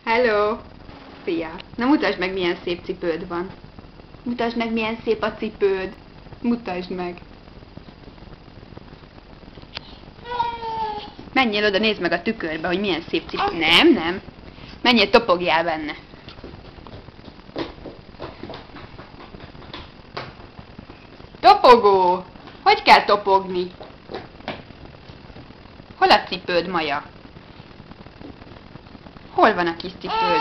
Hello! Szia! Na mutasd meg, milyen szép cipőd van. Mutasd meg, milyen szép a cipőd. Mutasd meg. Menjél oda, nézd meg a tükörbe, hogy milyen szép cipő. Nem. Menjél, topogjál benne. Topogó! Hogy kell topogni? Hol a cipőd, Maja? Hol van a kis cipőd?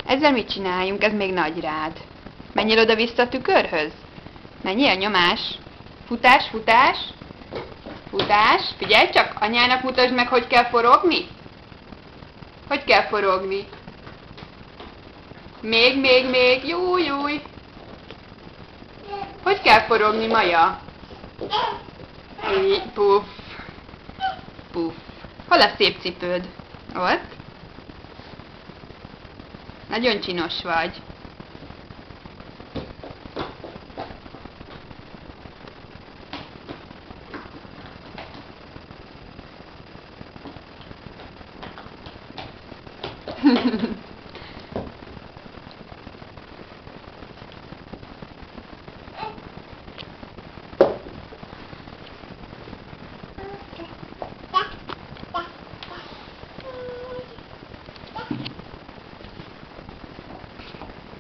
Ezzel mit csináljunk? Ez még nagy rád. Menjél oda-vissza a tükörhöz? Menjél, nyomás. Futás. Futás. Figyelj csak, anyának mutasd meg, hogy kell forogni. Hogy kell forogni? Még. Júj. Hogy kell forogni, Maja? Puff. Hol a szép cipőd? Ott? Nagyon csinos vagy.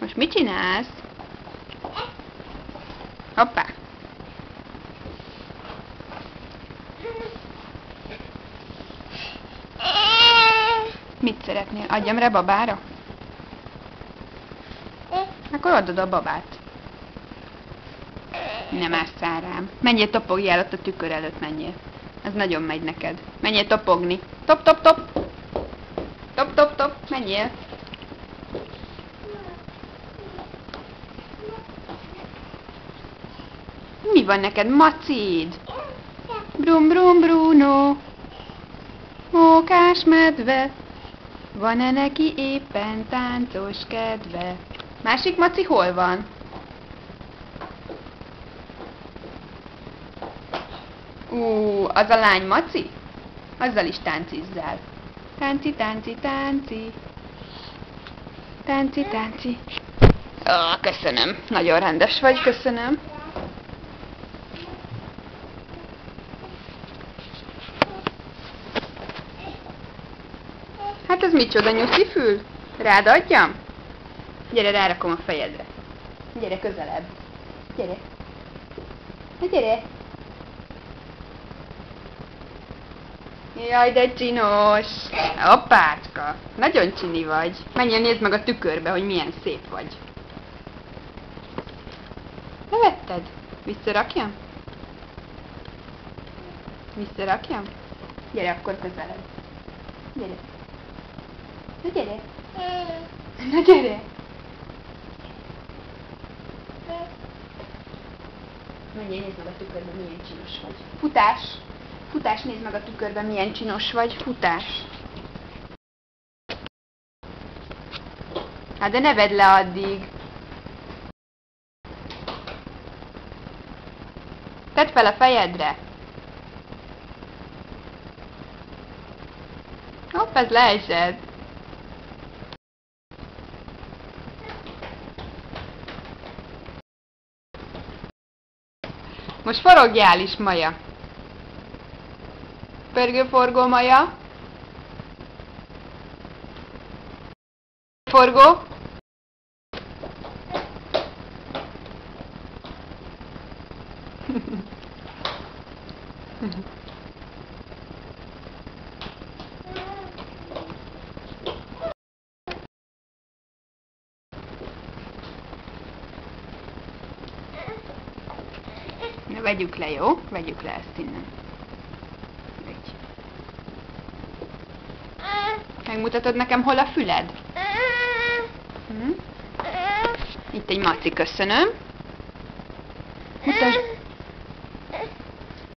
Most mit csinálsz? Hoppá! Mit szeretnél? Adjam rá babára? Akkor adod a babát. Nem ásszál rám. Menjél, topogjál ott a tükör előtt, menjél. Ez nagyon megy neked. Menjél topogni. Top. Top, menjél. Mi van neked, macid? Brum Bruno. Mókás medve. Van-e neki éppen táncos kedve? Másik maci hol van? Az a lány maci? Azzal is táncizzál. Tánci. Köszönöm. Nagyon rendes vagy, köszönöm. Hát ez micsoda, nyuszifül? Rád adjam? Gyere, rárakom a fejedre. Gyere közelebb. Gyere. Na gyere. Jaj, de csinos. Hoppácska. Nagyon csini vagy. Menjél, nézd meg a tükörbe, hogy milyen szép vagy. Levetted? Visszarakjam? Gyere akkor közelebb. Gyere. Na gyere! Menjél, nézd meg a tükörben, milyen csinos vagy. Futás, nézd meg a tükörben, milyen csinos vagy. Futás. Hát de ne vedd le addig. Tedd fel a fejedre. Hopp, ez leesett. Most forogjál is, Maja. Pörgő-forgó, Maja. Forgó. Na, vegyük le, jó? Vegyük le ezt innen. Megmutatod nekem, hol a füled? Itt egy maci, köszönöm. Mutasd.